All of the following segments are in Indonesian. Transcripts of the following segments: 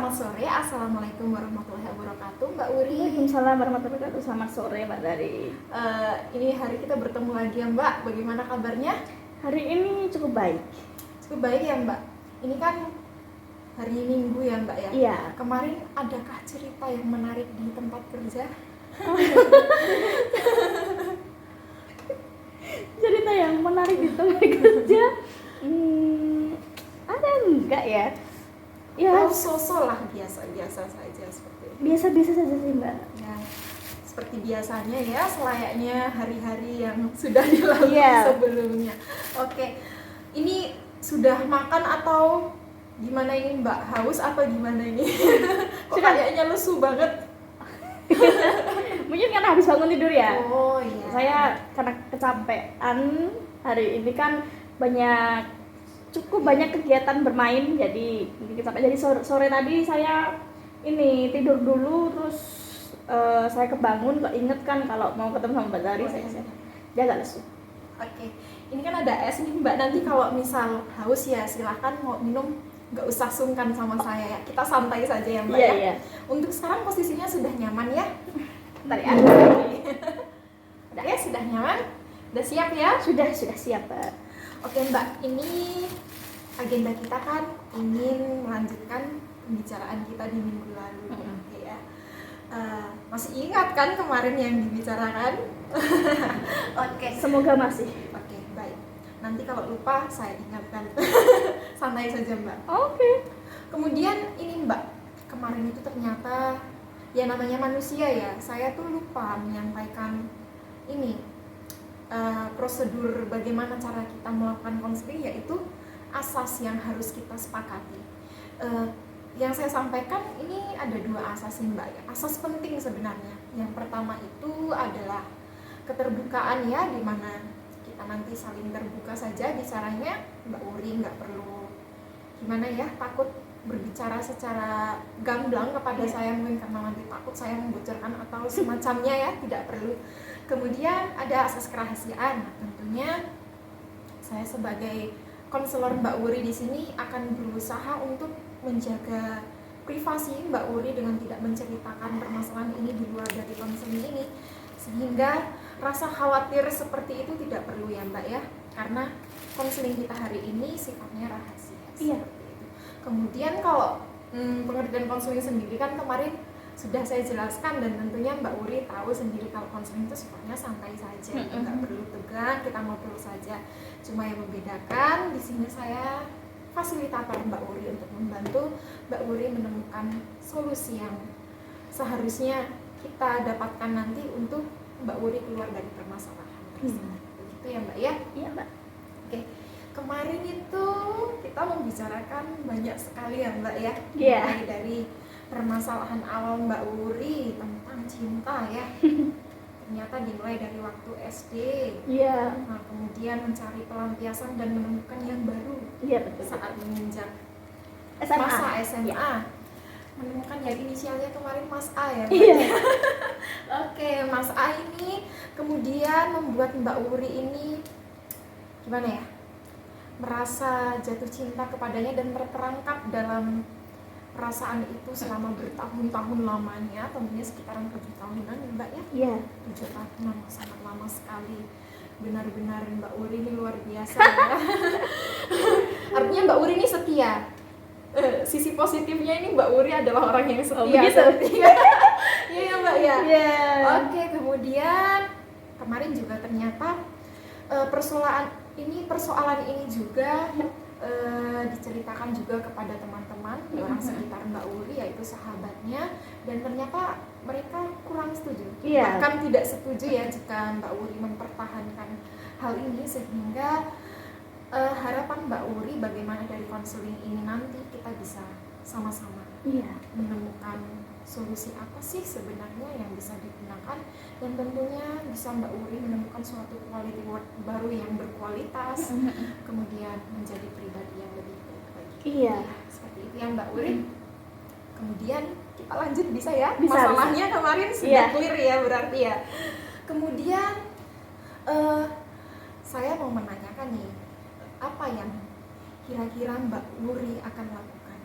selamat sore. Assalamualaikum warahmatullahi wabarakatuh, Mbak Uri. Waalaikumsalam warahmatullahi wabarakatuh. Selamat sore, Mbak Dari. Ini hari kita bertemu lagi ya, Mbak. Bagaimana kabarnya? Hari ini cukup baik. Cukup baik ya, Mbak. Ini kan hari Minggu ya, Mbak ya. Iya. Kemarin adakah cerita yang menarik di tempat kerja? Cerita yang menarik di tempat kerja? Ada enggak ya? Ya, So-so lah, biasa-biasa saja seperti itu. biasa-biasa saja sih, Mbak. Ya, seperti biasanya ya, selayaknya hari-hari yang sudah dilalui sebelumnya. Oke, ini sudah makan atau gimana ini, Mbak? Haus apa gimana ini? Kok kayaknya lesu banget? Mungkin karena habis bangun tidur ya. Oh iya. Saya karena kecapean hari ini kan cukup banyak kegiatan bermain, jadi kecapean. Jadi sore tadi saya ini tidur dulu, terus saya kebangun, kok inget kan kalau mau ketemu sama Mbak Zari, saya jaga lesu. Oke, ini kan ada es nih, Mbak. Nanti kalau misal haus ya silahkan mau minum, nggak usah sungkan sama saya ya. Kita santai saja ya, Mbak. Iya. Untuk sekarang posisinya sudah nyaman ya? Bentar ya. Udah ya, sudah nyaman? Udah siap ya? Sudah siap, Mbak. Oke, Mbak, ini agenda kita kan ingin melanjutkan pembicaraan kita di minggu lalu. Oke ya. Masih ingat kan kemarin yang dibicarakan? Oke. Semoga masih. Oke, baik. Nanti kalau lupa saya ingatkan. Santai saja, Mbak. Oke. Kemudian ini, Mbak, kemarin itu ternyata ya namanya manusia ya, saya tuh lupa menyampaikan ini prosedur bagaimana cara kita melakukan konseling, yaitu asas yang harus kita sepakati. Yang saya sampaikan ini ada 2 asas nih, Mbak ya. Asas penting sebenarnya. Yang pertama itu adalah keterbukaan ya, di mana kita nanti saling terbuka saja bicaranya. Mbak Uri nggak perlu gimana ya, takut berbicara secara gamblang kepada saya, mungkin karena nanti takut saya membocorkan atau semacamnya ya, tidak perlu. Kemudian ada asas kerahasiaan. Nah, tentunya saya sebagai konselor Mbak Uri di sini akan berusaha untuk menjaga privasi Mbak Uri dengan tidak menceritakan permasalahan ini di luar dari konseling ini, sehingga rasa khawatir seperti itu tidak perlu ya, Mbak ya, karena konseling kita hari ini sifatnya rahasia. Iya. Kemudian kalau pengertian konseling sendiri kan kemarin sudah saya jelaskan, dan tentunya Mbak Uri tahu sendiri kalau konseling itu sifatnya santai saja, nggak perlu tegang, kita ngobrol saja. Cuma yang membedakan di sini saya fasilitator Mbak Uri untuk membantu Mbak Uri menemukan solusi yang seharusnya kita dapatkan nanti untuk Mbak Uri keluar dari permasalahan tersebut. Begitu ya, Mbak ya? Iya, Mbak. Oke. Kemarin itu kita membicarakan banyak sekali ya, Mbak ya. Iya. Mulai dari permasalahan awal Mbak Uri tentang cinta ya. Ternyata dimulai dari waktu SD. Iya. Nah, kemudian mencari pelampiasan dan menemukan yang baru. Iya, betul. Saat menginjak SMA. masa SMA. Ya. Menemukan yang inisialnya kemarin Mas A ya, Mbak. Iya. Oke, Mas A ini kemudian membuat Mbak Uri ini gimana ya? Merasa jatuh cinta kepadanya dan terperangkap dalam perasaan itu selama bertahun-tahun lamanya, tentunya sekitaran 7 tahunan ya, Mbak ya. Iya. 7 tahun sangat lama sekali. Benar-benar Mbak Uri ini luar biasa ya. Artinya Mbak Uri ini setia. Sisi positifnya ini Mbak Uri adalah orang yang setia. Begitu. Iya Mbak ya. Iya. Oke, kemudian kemarin juga ternyata persoalan ini juga diceritakan juga kepada teman-teman orang sekitar Mbak Uri, yaitu sahabatnya, dan ternyata mereka kurang setuju. Iya. Bahkan tidak setuju ya jika Mbak Uri mempertahankan hal ini, sehingga harapan Mbak Uri bagaimana dari konseling ini nanti kita bisa sama-sama menemukan solusi apa sih sebenarnya yang bisa digunakan, dan tentunya bisa Mbak Uri menemukan suatu quality work baru yang berkualitas, kemudian menjadi pribadi yang lebih baik lagi. Iya. Seperti itu ya, Mbak Uri. Kemudian kita lanjut bisa ya? Bisa, Masalahnya bisa. Kemarin sudah clear ya berarti ya. Kemudian saya mau menanyakan nih, apa yang kira-kira Mbak Uri akan lakukan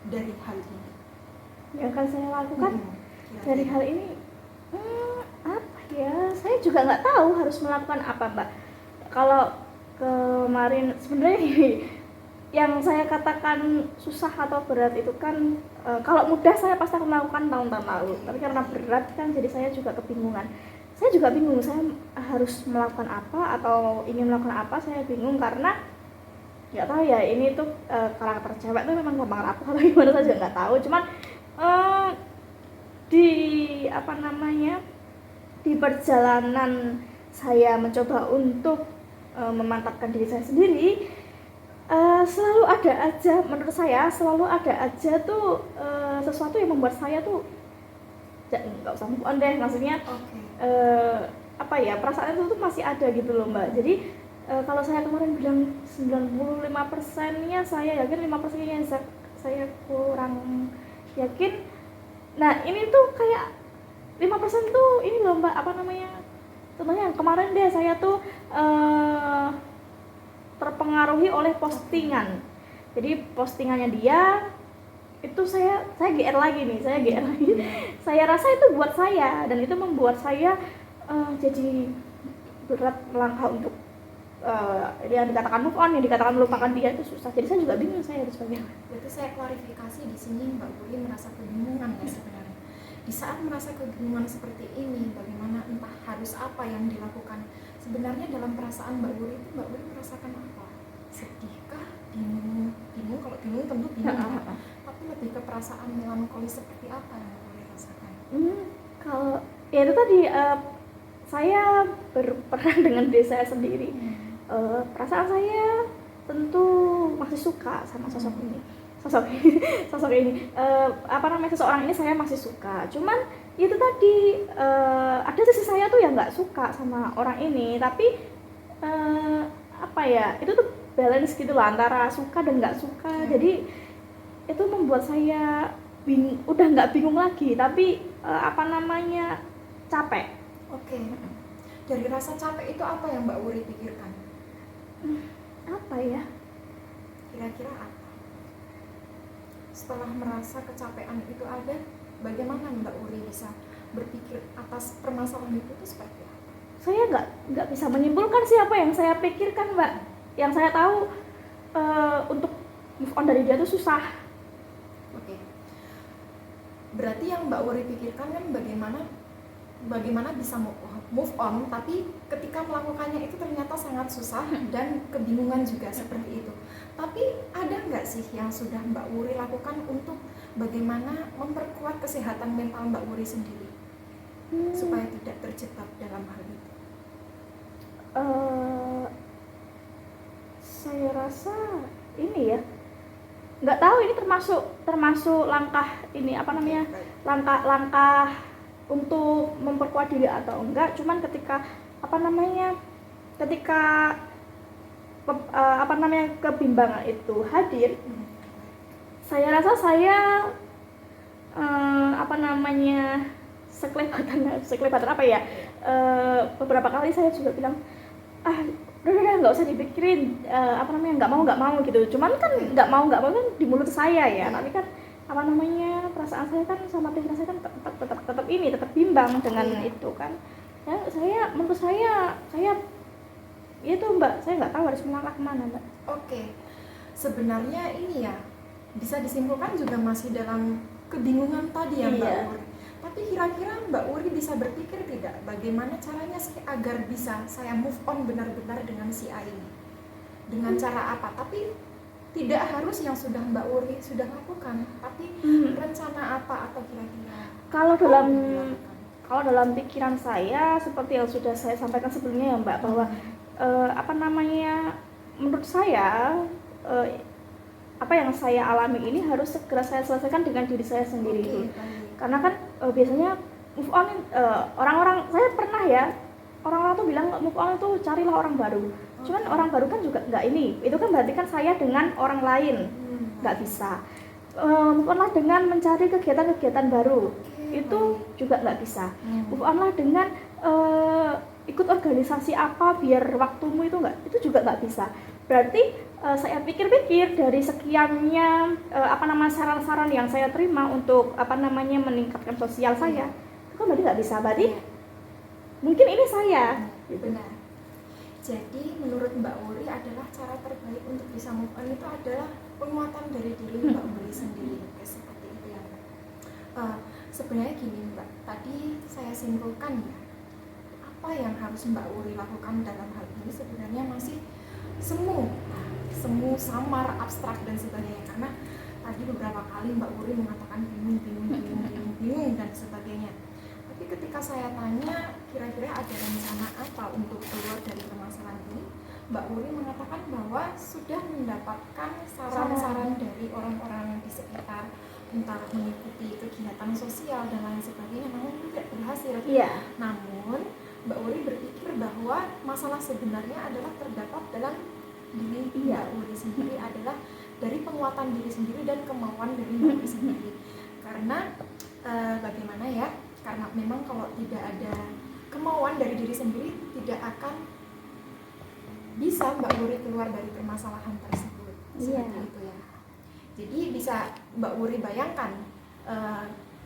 dari hal ini? Yang akan saya lakukan Kira-kira. dari hal ini, apa ya? Saya juga nggak tahu harus melakukan apa, Mbak. Kalau kemarin sebenarnya gini, yang saya katakan susah atau berat itu kan kalau mudah saya pasti akan melakukan tahun-tahun lalu, tapi karena berat kan jadi saya juga kebingungan. Saya juga bingung saya harus melakukan apa atau ingin melakukan apa. Saya bingung karena nggak tahu ya, ini tuh karakter cewek tuh memang gampang rapuh atau gimana, saya juga nggak tahu. Cuman di apa namanya, di perjalanan saya mencoba untuk memantapkan diri saya sendiri, selalu ada aja, menurut saya selalu ada aja tuh sesuatu yang membuat saya tuh nggak usah move on deh, maksudnya apa ya, perasaan itu tuh masih ada gitu loh, Mbak. Jadi kalau saya kemarin bilang 95%-nya saya yakin, 5%-nya saya kurang yakin. Nah ini tuh kayak 5% tuh ini loh, Mbak, apa namanya, contohnya kemarin deh saya tuh terpengaruhi oleh postingan. Jadi postingannya dia itu saya GR lagi nih, saya rasa itu buat saya, dan itu membuat saya jadi berat melangkah untuk yang dikatakan move on, yang dikatakan melupakan dia itu susah. Jadi saya juga bingung saya harus bagaimana. Berarti saya klarifikasi di sini, Mbak Wuri merasa kebingungan ya sebenarnya. Di saat merasa kebingungan seperti ini, bagaimana, entah harus apa yang dilakukan. Sebenarnya dalam perasaan Mbak Wuri itu, Mbak Wuri merasakan apa? Sedihkah? Bingung? Kalau bingung tentu bingung ya. Tapi lebih ke perasaan melankolis seperti apa yang Mbak Wuri rasakan? Kalau ya itu tadi, saya berperan dengan diri saya sendiri. Perasaan saya tentu masih suka sama sosok ini. Apa namanya, seseorang ini saya masih suka. Cuman itu tadi, ada sisi saya tuh yang nggak suka sama orang ini, tapi apa ya, itu tuh balance gitu loh antara suka dan nggak suka. Jadi itu membuat saya udah nggak bingung lagi, tapi apa namanya, capek. Dari rasa capek itu apa yang Mbak Wuri pikirkan? Apa ya? Kira-kira apa? Setelah merasa kecapean itu ada, bagaimana Mbak Wuri bisa berpikir atas permasalahan itu seperti apa? Saya nggak bisa menyimpulkan sih apa yang saya pikirkan, Mbak. Yang saya tahu untuk move on dari dia itu susah. Berarti yang Mbak Wuri pikirkan kan bagaimana bisa move on, tapi ketika melakukannya itu ternyata sangat susah dan kebingungan juga seperti itu. Tapi ada nggak sih yang sudah Mbak Wuri lakukan untuk bagaimana memperkuat kesehatan mental Mbak Wuri sendiri supaya tidak terjebak dalam hal itu? Saya rasa ini ya, nggak tahu ini termasuk langkah ini apa namanya, langkah untuk memperkuat diri atau enggak. Cuman ketika kebimbangan itu hadir, saya rasa saya sekelebatan apa ya, beberapa kali saya juga bilang udah nggak usah dipikirin, nggak mau gitu. Cuman kan nggak mau kan di mulut saya ya, tapi kan perasaan saya kan sama pikiran saya kan tetap bimbang dengan itu kan ya. Menurut saya itu, Mbak, saya nggak tahu harus melangkah kemana, Mbak. Sebenarnya ini ya bisa disimpulkan juga masih dalam kebingungan tadi ya, Mbak Wuri. Tapi kira-kira Mbak Wuri bisa berpikir tidak bagaimana caranya sih agar bisa saya move on benar-benar dengan si A ini, dengan cara apa? Tapi tidak harus yang sudah Mbak Wuri sudah lakukan, tapi rencana apa atau kira-kira kalau dalam pikiran saya, seperti yang sudah saya sampaikan sebelumnya ya, Mbak, bahwa menurut saya apa yang saya alami ini harus segera saya selesaikan dengan diri saya sendiri dulu. Karena kan biasanya move on, orang-orang, saya pernah ya, orang-orang tuh bilang move on itu carilah orang baru. Cuman orang baru kan juga nggak ini, itu kan berarti kan saya dengan orang lain, nggak bisa. Move on lah dengan mencari kegiatan-kegiatan baru, itu juga nggak bisa. Move on lah dengan ikut organisasi apa biar waktumu itu juga nggak bisa. Berarti saya pikir-pikir dari sekiannya saran-saran yang saya terima untuk meningkatkan sosial saya, itu kan berarti nggak bisa, berarti mungkin ini saya. Benar. Jadi menurut Mbak Wuri adalah cara terbaik untuk bisa move on itu adalah penguatan dari diri Mbak Wuri sendiri. Oke, seperti itu ya Mbak. Sebenarnya gini Mbak, tadi saya simpulkan ya, apa yang harus Mbak Wuri lakukan dalam hal ini sebenarnya masih semu, samar, abstrak dan sebagainya. Karena tadi beberapa kali Mbak Wuri mengatakan bingung dan sebagainya. Tapi ketika saya tanya kira-kira ada rencana apa untuk keluar dari permasalahan ini, Mbak Wuri mengatakan bahwa sudah mendapatkan saran-saran dari orang-orang di sekitar, entah mengikuti kegiatan sosial dan lain sebagainya, namun tidak berhasil. Namun Mbak Wuri berpikir bahwa masalah sebenarnya adalah terdapat dalam diri Mbak Wuri sendiri, adalah dari penguatan diri sendiri dan kemauan dari Mbak Wuri sendiri. Karena bagaimana ya? Karena memang kalau tidak ada kemauan dari diri sendiri, tidak akan bisa Mbak Wuri keluar dari permasalahan tersebut. Seperti itu ya. Jadi bisa Mbak Wuri bayangkan,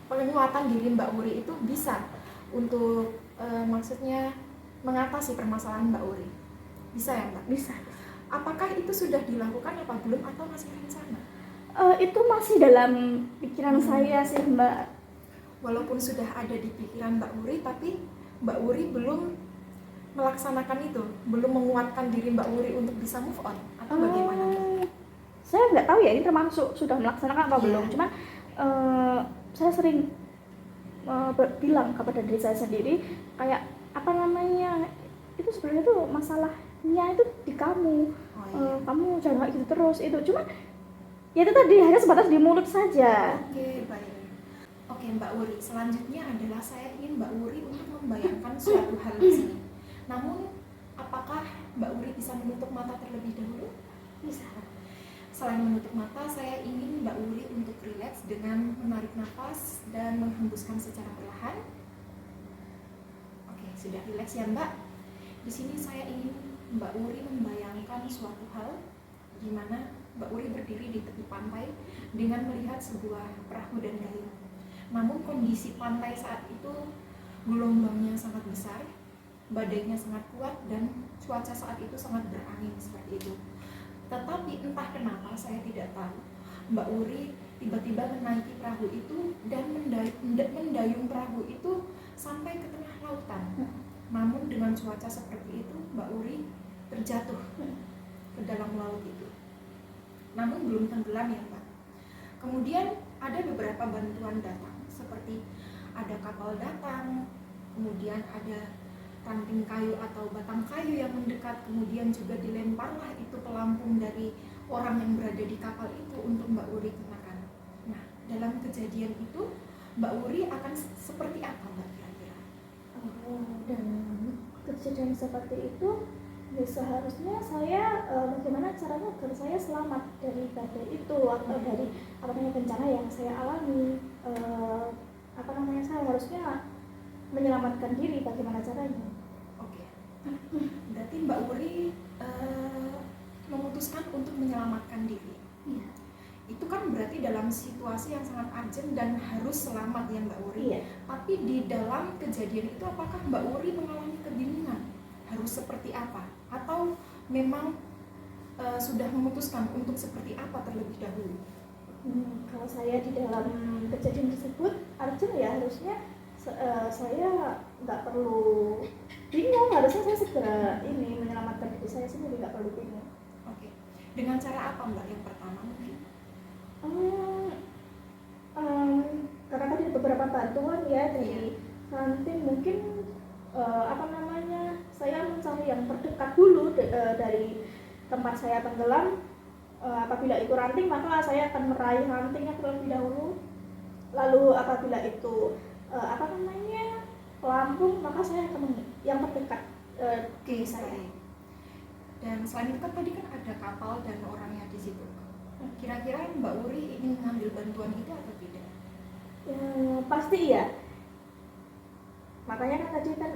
penguatan diri Mbak Wuri itu bisa untuk maksudnya mengatasi permasalahan Mbak Wuri. Bisa ya Mbak? Bisa. Apakah itu sudah dilakukan apa belum, atau masih rencana? Itu masih dalam pikiran saya sih Mbak. Walaupun sudah ada di pikiran Mbak Wuri, tapi Mbak Wuri belum melaksanakan itu, belum menguatkan diri Mbak Wuri untuk bisa move on, atau bagaimana? Saya nggak tahu ya ini termasuk sudah melaksanakan apa belum. Cuma saya sering bilang kepada diri saya sendiri kayak itu sebenarnya tuh masalahnya itu di kamu. Kamu jangan gitu terus itu. Cuma ya itu tadi hanya sebatas di mulut saja. Oke, baik. Oke Mbak Wuri, selanjutnya adalah saya ingin Mbak Wuri untuk membayangkan suatu hal di sini. Namun apakah Mbak Wuri bisa menutup mata terlebih dahulu? Bisa. Selain menutup mata, saya ingin Mbak Wuri untuk rileks dengan menarik nafas dan menghembuskan secara perlahan. Oke, sudah rileks ya Mbak. Di sini saya ingin Mbak Wuri membayangkan suatu hal di mana Mbak Wuri berdiri di tepi pantai dengan melihat sebuah perahu dan gayung. Namun kondisi pantai saat itu gelombangnya sangat besar, badainya sangat kuat, dan cuaca saat itu sangat berangin seperti itu. Tetapi entah kenapa, saya tidak tahu, Mbak Wuri tiba-tiba menaiki perahu itu dan mendayung perahu itu sampai ke tengah lautan. Namun dengan cuaca seperti itu, Mbak Wuri terjatuh ke dalam laut itu. Namun belum tenggelam ya Mbak. Kemudian ada beberapa bantuan datang, seperti ada kapal datang, kemudian ada ranting kayu atau batang kayu yang mendekat, kemudian juga dilemparlah itu pelampung dari orang yang berada di kapal itu untuk Mbak Wuri kenakan. Nah, dalam kejadian itu Mbak Wuri akan seperti apa Mbak kira-kira? Dan kejadian seperti itu ya seharusnya saya bagaimana caranya agar saya selamat dari badai itu atau dari bencana yang saya alami. Saya harusnya menyelamatkan diri, bagaimana caranya? Oke. Berarti Mbak Wuri memutuskan untuk menyelamatkan diri. Iya. Itu kan berarti dalam situasi yang sangat urgent dan harus selamat ya Mbak Wuri. Iya. Tapi di dalam kejadian itu apakah Mbak Wuri mengalami kebingungan harus seperti apa? Atau memang sudah memutuskan untuk seperti apa terlebih dahulu? Kalau saya di dalam kejadian tersebut harusnya saya nggak perlu bingung, harusnya saya segera menyelamatkan diri saya sendiri, nggak perlu bingung. Oke. Dengan cara apa Mbak yang pertama mungkin? Karena tadi ada beberapa bantuan ya dari ranting, mungkin saya mencari yang terdekat dulu dari tempat saya tenggelam. Apabila itu ranting, maka saya akan meraih rantingnya terlebih dahulu. Lalu apabila itu pelampung, maka saya akan yang terdekat di saya. Dan selain itu kan tadi kan ada kapal dan orangnya di situ. Kira-kira Mbak Wuri ingin mengambil bantuan itu atau tidak? Pasti ya. makanya kan tadi kan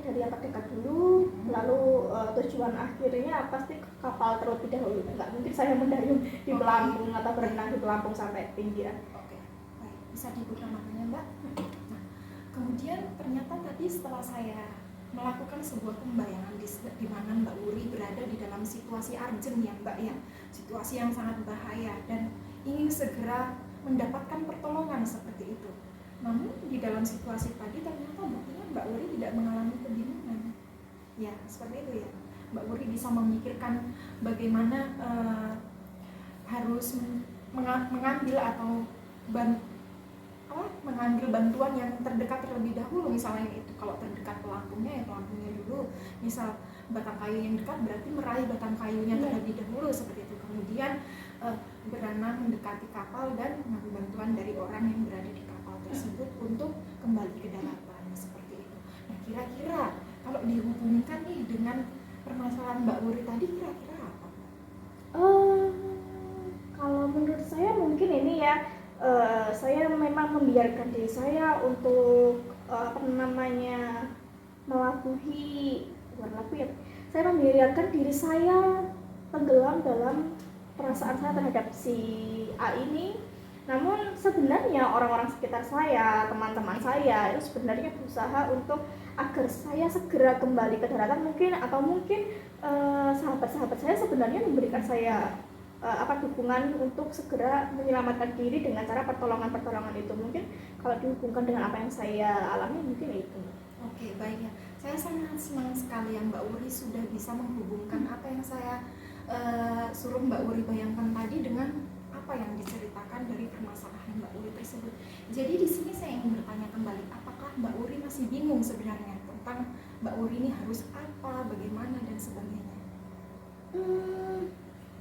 dari yang terdekat dulu, lalu tujuan akhirnya pasti ke kapal terlebih dahulu. Nggak mungkin saya mendayung di pelampung atau berenang di pelampung sampai pinggiran. Oke, baik, bisa dibuka namanya Mbak. Nah, kemudian ternyata tadi setelah saya melakukan sebuah pembayangan di mana Mbak Wuri berada di dalam situasi urgent ya Mbak ya, situasi yang sangat bahaya dan ingin segera mendapatkan pertolongan seperti itu. Namun di dalam situasi tadi ternyata buktinya Mbak Wuri tidak mengalami kebingungan. Ya, seperti itu ya. Mbak Wuri bisa memikirkan bagaimana harus mengambil atau mengambil bantuan yang terdekat terlebih dahulu. Misalnya itu kalau terdekat pelampungnya ya pelampungnya dulu. Misal batang kayu yang dekat berarti meraih batang kayunya terlebih dahulu seperti itu. Kemudian berenang mendekati kapal dan mengambil bantuan dari orang yang berada di kapal tersebut untuk kembali ke daratan seperti itu. Nah, kira-kira kalau dihubungkan nih dengan permasalahan Mbak Wuri tadi kira-kira apa? Kalau menurut saya mungkin ini ya, saya memang membiarkan diri saya untuk melabuhi, saya membiarkan diri saya tenggelam dalam perasaan saya terhadap si A ini. Namun sebenarnya orang-orang sekitar saya, teman-teman saya itu sebenarnya berusaha untuk agar saya segera kembali ke daratan mungkin, atau mungkin sahabat-sahabat saya sebenarnya memberikan saya dukungan untuk segera menyelamatkan diri dengan cara pertolongan itu. Mungkin kalau dihubungkan dengan apa yang saya alami mungkin itu. Oke, baik ya. Saya sangat senang sekali yang Mbak Wuri sudah bisa menghubungkan apa yang saya suruh Mbak Wuri bayangkan tadi dengan apa yang diceritakan dari permasalahan Mbak Wuri tersebut. Jadi di sini saya ingin bertanya kembali, apakah Mbak Wuri masih bingung sebenarnya tentang Mbak Wuri ini harus apa, bagaimana dan sebagainya?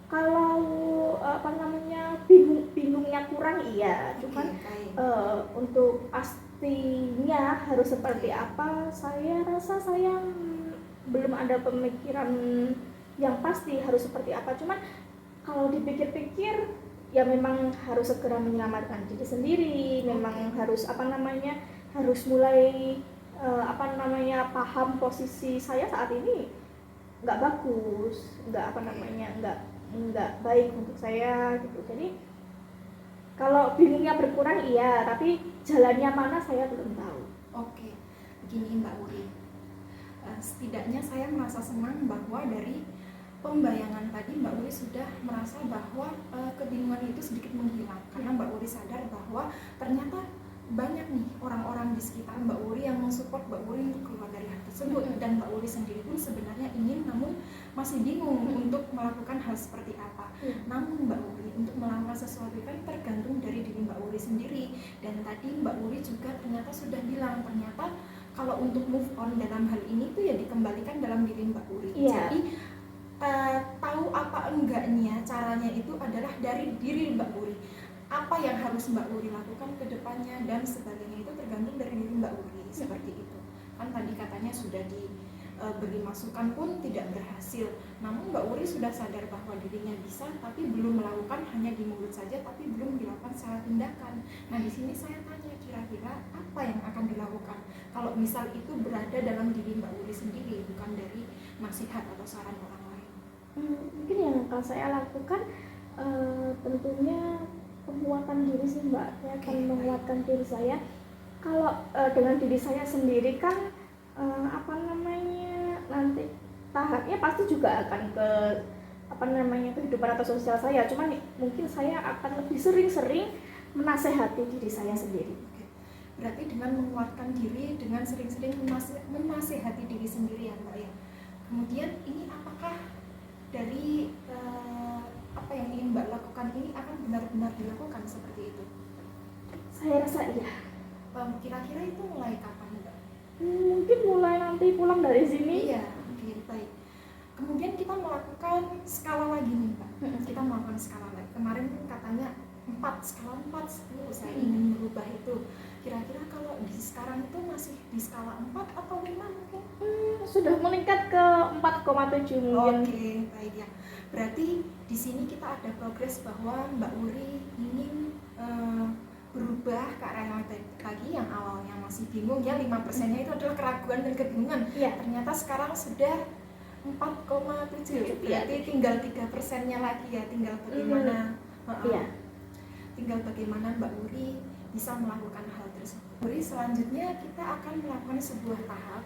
Kalau bingungnya kurang iya, cuman untuk pastinya harus seperti apa, saya rasa saya belum ada pemikiran yang pasti harus seperti apa. Cuman kalau dipikir-pikir ya memang harus segera menyelamatkan diri sendiri, memang harus harus mulai paham posisi saya saat ini nggak bagus, nggak baik untuk saya gitu. Jadi kalau bingungnya berkurang iya, tapi jalannya mana saya belum tahu. Oke, begini Mbak Wuri, setidaknya saya merasa senang bahwa dari pembayangan tadi Mbak Wuri sudah merasa bahwa kebingungan itu sedikit menghilang, karena Mbak Wuri sadar bahwa ternyata banyak nih orang-orang di sekitar Mbak Wuri yang mensupport Mbak Wuri untuk keluar dari hal tersebut, dan Mbak Wuri sendiri pun sebenarnya ingin namun masih bingung untuk melakukan hal seperti apa. Namun Mbak Wuri untuk melakukan sesuatu kan tergantung dari diri Mbak Wuri sendiri, dan tadi Mbak Wuri juga ternyata sudah bilang ternyata kalau untuk move on dalam hal ini tuh ya dikembalikan dalam diri Mbak Wuri. Jadi tahu apa enggaknya caranya itu adalah dari diri Mbak Wuri. Apa yang harus Mbak Wuri lakukan ke depannya dan sebagainya itu tergantung dari diri Mbak Wuri, seperti itu. Kan tadi katanya sudah diberi masukan pun tidak berhasil. Namun Mbak Wuri sudah sadar bahwa dirinya bisa, tapi belum melakukan, hanya di mulut saja tapi belum dilakukan secara tindakan. Nah, di sini saya tanya kira-kira apa yang akan dilakukan kalau misal itu berada dalam diri Mbak Wuri sendiri, bukan dari nasihat atau saran orang lain. Mungkin yang akan saya lakukan tentunya penguatan diri sih Mbak. Saya akan menguatkan diri saya. Kalau dengan diri saya sendiri kan nanti tahapnya pasti juga akan ke kehidupan atau sosial saya. Cuman mungkin saya akan lebih sering-sering menasehati diri saya sendiri. Berarti dengan menguatkan diri, dengan sering-sering menasehati diri sendiri ya Mbak ya. Kemudian ini apakah dari apa yang ingin Mbak lakukan ini akan benar-benar dilakukan seperti itu? Saya rasa iya. Kira-kira itu mulai kapan Mbak? Mungkin mulai nanti pulang dari sini. Iya, oke, baik. Kemudian kita melakukan skala lagi nih Mbak. Kita melakukan skala lagi. Kemarin katanya 4, skala 4, 10 saya ingin merubah itu. Kira-kira kalau di sekarang itu masih di skala 4 atau 5 mungkin? Sudah meningkat ke 4,7 mungkin. Oke, baik ya. Berarti di sini kita ada progres bahwa Mbak Wuri ingin berubah ke arah yang lagi, yang awalnya masih bingung ya, 5%-nya itu adalah keraguan dan kebingungan. Iya. Ternyata sekarang sudah 4,7, berarti tinggal 3%-nya lagi ya, tinggal bagaimana Iya. tinggal bagaimana Mbak Wuri bisa melakukan hal tersebut. Wuri, selanjutnya kita akan melakukan sebuah tahap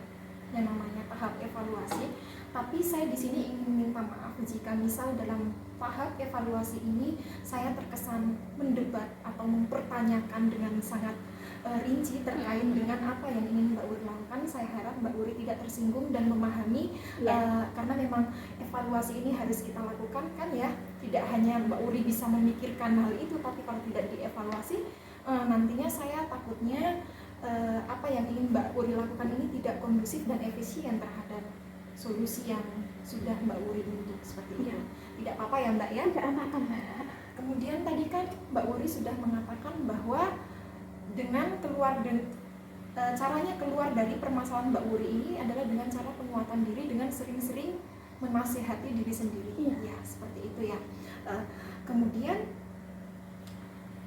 yang namanya tahap evaluasi. Tapi saya di sini ingin minta maaf jika misal dalam tahap evaluasi ini saya terkesan mendebat atau mempertanyakan dengan sangat rinci terkait dengan apa yang ingin Mbak Wuri lakukan. Saya harap Mbak Wuri tidak tersinggung dan memahami, karena memang evaluasi ini harus kita lakukan kan ya. Tidak hanya Mbak Wuri bisa memikirkan hal itu, tapi kalau tidak dievaluasi nantinya saya takutnya apa yang ingin Mbak Wuri lakukan ini tidak kondusif dan efisien terhadap solusi yang sudah Mbak Wuri bentuk seperti itu. Tidak apa-apa ya Mbak ya? Tidak apa-apa Mbak. Kemudian tadi kan Mbak Wuri sudah mengatakan bahwa dengan caranya keluar dari permasalahan Mbak Wuri ini adalah dengan cara penguatan diri, dengan sering-sering menasihati diri sendiri. Ya, seperti itu ya. Kemudian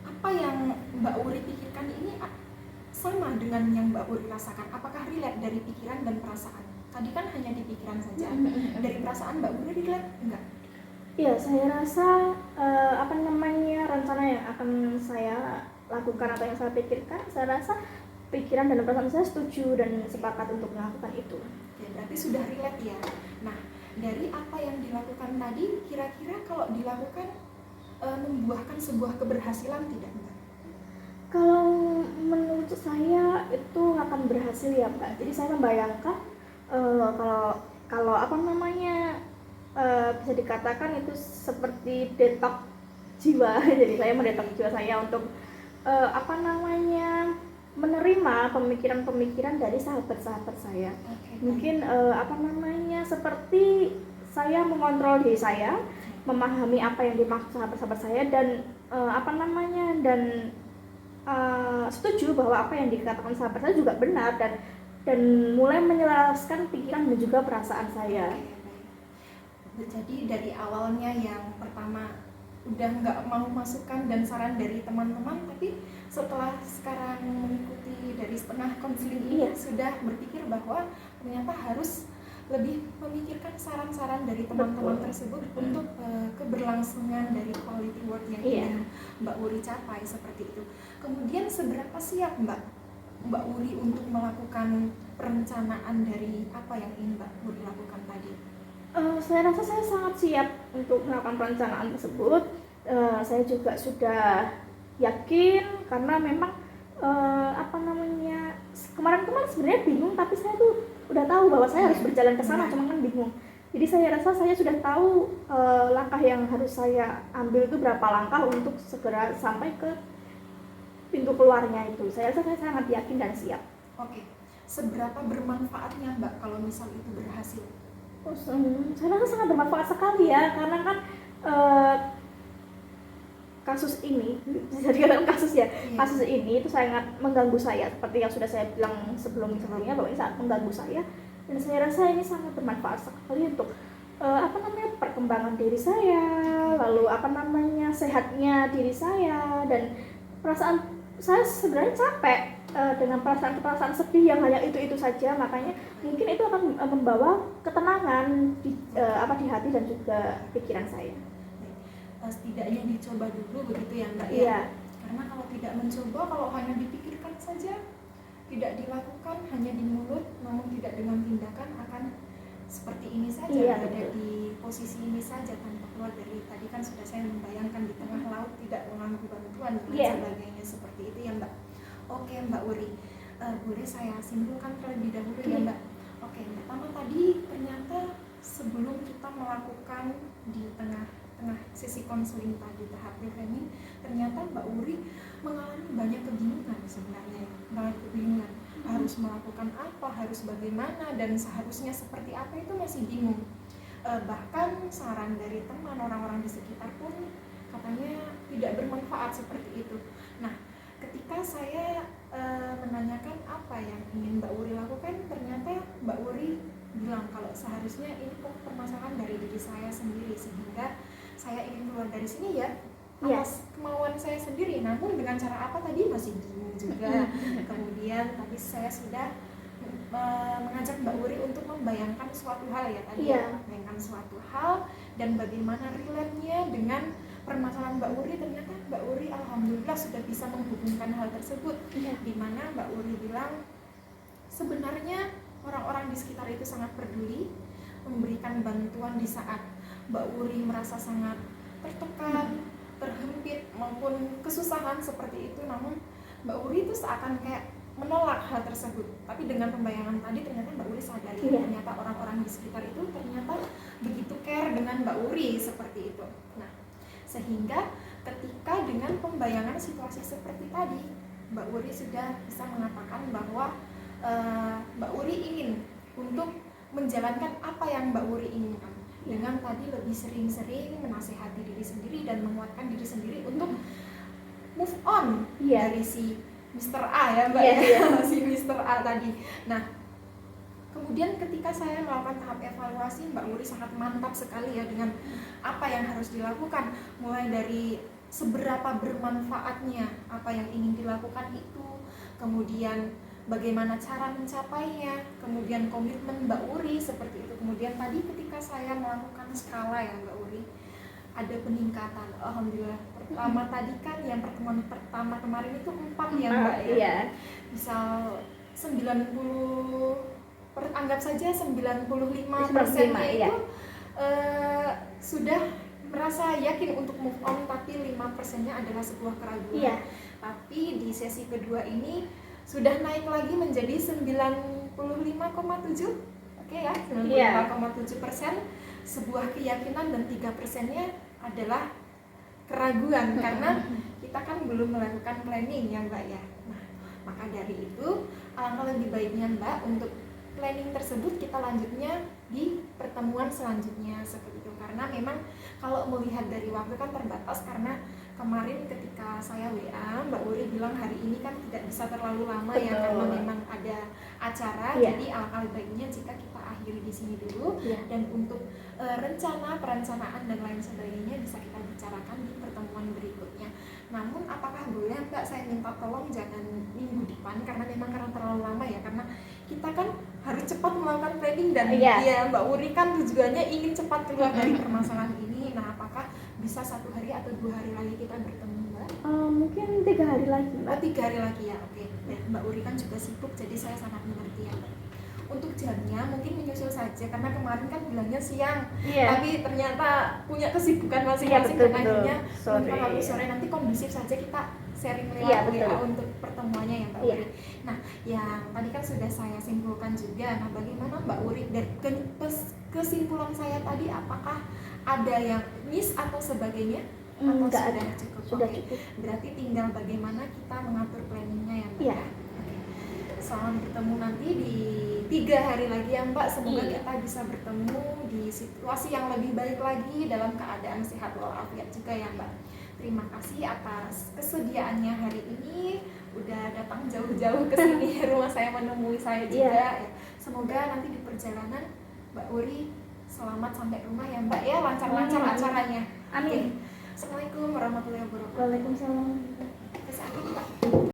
apa yang Mbak Wuri pikirkan ini sama dengan yang Mbak Wuri rasakan? Apakah relate dari pikiran dan perasaan? Tadi kan hanya di pikiran saja. Dari perasaan Mbak Wuri relate enggak? Iya, saya rasa rencana yang akan saya lakukan atau yang saya pikirkan, saya rasa pikiran dan perasaan saya setuju dan sepakat untuk melakukan itu. Ya, berarti sudah relate ya. Nah, dari apa yang dilakukan tadi, kira-kira kalau dilakukan membuahkan sebuah keberhasilan tidak Mbak? Kalau menurut saya itu akan berhasil ya Mbak. Jadi saya membayangkan kalau bisa dikatakan itu seperti detox jiwa. Jadi saya mendetoks jiwa saya untuk menerima pemikiran-pemikiran dari sahabat-sahabat saya. Mungkin seperti saya mengontrol diri saya, memahami apa yang dimaksud sahabat-sahabat saya dan setuju bahwa apa yang dikatakan sahabat saya juga benar dan mulai menyelaraskan pikiran dan juga perasaan saya. Jadi dari awalnya yang pertama udah nggak mau masukan dan saran dari teman-teman, tapi setelah sekarang mengikuti dari setengah konseling ini sudah berpikir bahwa ternyata harus lebih memikirkan saran-saran dari teman-teman tersebut untuk keberlangsungan dari quality work yang ingin Mbak Wuri capai seperti itu. Kemudian seberapa siap Mbak Wuri untuk melakukan perencanaan dari apa yang ingin Mbak Wuri lakukan tadi? Saya rasa saya sangat siap untuk melakukan perencanaan tersebut. Saya juga sudah yakin karena memang kemarin sebenarnya bingung, tapi saya tuh udah tahu bahwa saya harus berjalan ke sana, cuma kan bingung. Jadi saya rasa saya sudah tahu langkah yang harus saya ambil itu berapa langkah untuk segera sampai ke pintu keluarnya itu. Saya rasa saya sangat yakin dan siap. Oke, seberapa bermanfaatnya Mbak kalau misal itu berhasil? Saya rasa sangat bermanfaat sekali ya, karena kan kasus ini bisa dikatakan kasus ini itu sangat mengganggu saya, seperti yang sudah saya bilang sebelumnya bahwa ini sangat mengganggu saya, dan saya rasa ini sangat bermanfaat sekali untuk perkembangan diri saya, lalu sehatnya diri saya, dan perasaan saya sebenarnya capek dengan perasaan sedih yang hanya itu saja. Makanya mungkin itu akan membawa ketenangan di hati dan juga pikiran saya. Setidaknya dicoba dulu begitu ya Mbak ya. Karena kalau tidak mencoba, kalau hanya dipikirkan saja, tidak dilakukan, hanya di mulut namun tidak dengan tindakan, akan seperti ini saja, berada di posisi ini saja tanpa keluar dari, tadi kan sudah saya membayangkan di tengah laut tidak mengambil bantuan dan sebagainya, seperti itu ya Mbak. Oke Mbak Wuri, boleh saya simpulkan terlebih dahulu ya Mbak. Oke, pertama tadi ternyata sebelum kita melakukan di tengah sesi konseling tadi tahap reframing, ternyata Mbak Wuri mengalami banyak kebingungan sebenarnya, harus melakukan apa, harus bagaimana, dan seharusnya seperti apa itu masih bingung. Bahkan saran dari teman, orang-orang di sekitar pun katanya tidak bermanfaat seperti itu. Nah, ketika saya menanyakan apa yang ingin Mbak Wuri lakukan, ternyata Mbak Wuri bilang kalau seharusnya ini kok permasalahan dari diri saya sendiri, sehingga saya ingin keluar dari sini atas kemauan saya sendiri, namun dengan cara apa tadi masih bingung juga. Kemudian kemudian tadi saya sudah mengajak Mbak Wuri untuk membayangkan suatu hal ya tadi. Iya. Membayangkan suatu hal dan bagaimana relate-nya dengan permasalahan Mbak Wuri. Ternyata Mbak Wuri alhamdulillah sudah bisa menghubungkan hal tersebut. Iya. Dimana Mbak Wuri bilang sebenarnya orang-orang di sekitar itu sangat peduli, memberikan bantuan di saat Mbak Wuri merasa sangat tertekan, terhimpit maupun kesusahan seperti itu. Namun Mbak Wuri itu seakan kayak menolak hal tersebut. Tapi dengan pembayangan tadi ternyata Mbak Wuri sadari ternyata orang-orang di sekitar itu ternyata begitu care dengan Mbak Wuri seperti itu. Nah, sehingga ketika dengan pembayangan situasi seperti tadi, Mbak Wuri sudah bisa mengatakan bahwa Mbak Wuri ingin untuk menjalankan apa yang Mbak Wuri inginkan dengan tadi lebih sering-sering menasehati diri sendiri dan menguatkan diri sendiri untuk move on dari si Mr. A ya Mbak si Mr. A tadi. Nah, kemudian ketika saya melakukan tahap evaluasi, Mbak Wuri sangat mantap sekali ya dengan apa yang harus dilakukan, mulai dari seberapa bermanfaatnya apa yang ingin dilakukan itu, kemudian bagaimana cara mencapainya, kemudian komitmen Mbak Wuri seperti itu. Kemudian tadi ketika saya melakukan skala ya Mbak Wuri, ada peningkatan, alhamdulillah. Pertama tadi kan yang pertemuan pertama kemarin itu 4 ya Mbak ya. Iya. Misal 90 anggap saja 95% iya. itu sudah merasa yakin untuk move on, tapi 5%-nya adalah sebuah keraguan. Iya. Tapi di sesi kedua ini sudah naik lagi menjadi 95,7. Oke ya, 95,7%, sebuah keyakinan, dan 3%-nya adalah keraguan karena kita kan belum melakukan planning ya Mbak ya. Nah, maka dari itu alangkah lebih baiknya Mbak untuk planning tersebut kita lanjutnya di pertemuan selanjutnya seperti itu. Karena memang kalau melihat dari waktu kan terbatas, karena kemarin ketika saya WA Mbak Wuri bilang hari ini kan tidak bisa terlalu lama. Betul. Ya karena memang ada acara. Jadi alangkah baiknya jika kita akhiri di sini dulu. Dan untuk rencana, perencanaan dan lain sebagainya bisa kita bicarakan di pertemuan berikutnya. Namun apakah boleh Mbak saya minta tolong jangan minggu depan, karena memang karena terlalu lama ya, karena kita kan harus cepat melakukan planning dan ya Mbak Wuri kan tujuannya ingin cepat keluar dari permasalahan ini. Nah, apakah bisa 1 hari atau 2 hari lagi kita bertemu Mbak? Mungkin 3 hari lagi Mbak. 3 hari lagi ya, oke. Nah, Mbak Wuri kan juga sibuk, jadi saya sangat mengerti ya Mbak. Untuk jamnya mungkin menyusul saja, karena kemarin kan bilangnya siang, tapi ternyata punya kesibukan masing-masing. Dan akhirnya kalau sore nanti kondusif saja kita sharing lewat WA untuk pertemuannya ya Mbak Wuri. Nah, yang tadi kan sudah saya simpulkan juga. Nah, bagaimana Mbak Wuri dari kesimpulan saya tadi, apakah ada yang miss atau sebagainya? Atau sudah cukup? Sudah cukup. Berarti tinggal bagaimana kita mengatur planningnya ya Mbak. Salam bertemu nanti di 3 hari lagi ya Mbak. Semoga kita bisa bertemu di situasi yang lebih baik lagi, dalam keadaan sehat walafiat juga ya Mbak. Terima kasih atas kesediaannya hari ini, udah datang jauh-jauh ke sini rumah saya menemui saya juga. Semoga nanti di perjalanan Mbak Wuri selamat sampai rumah ya Mbak ya, lancar-lancar acaranya. Amin. Assalamualaikum warahmatullahi wabarakatuh. Waalaikumsalam. Terima kasih Mbak.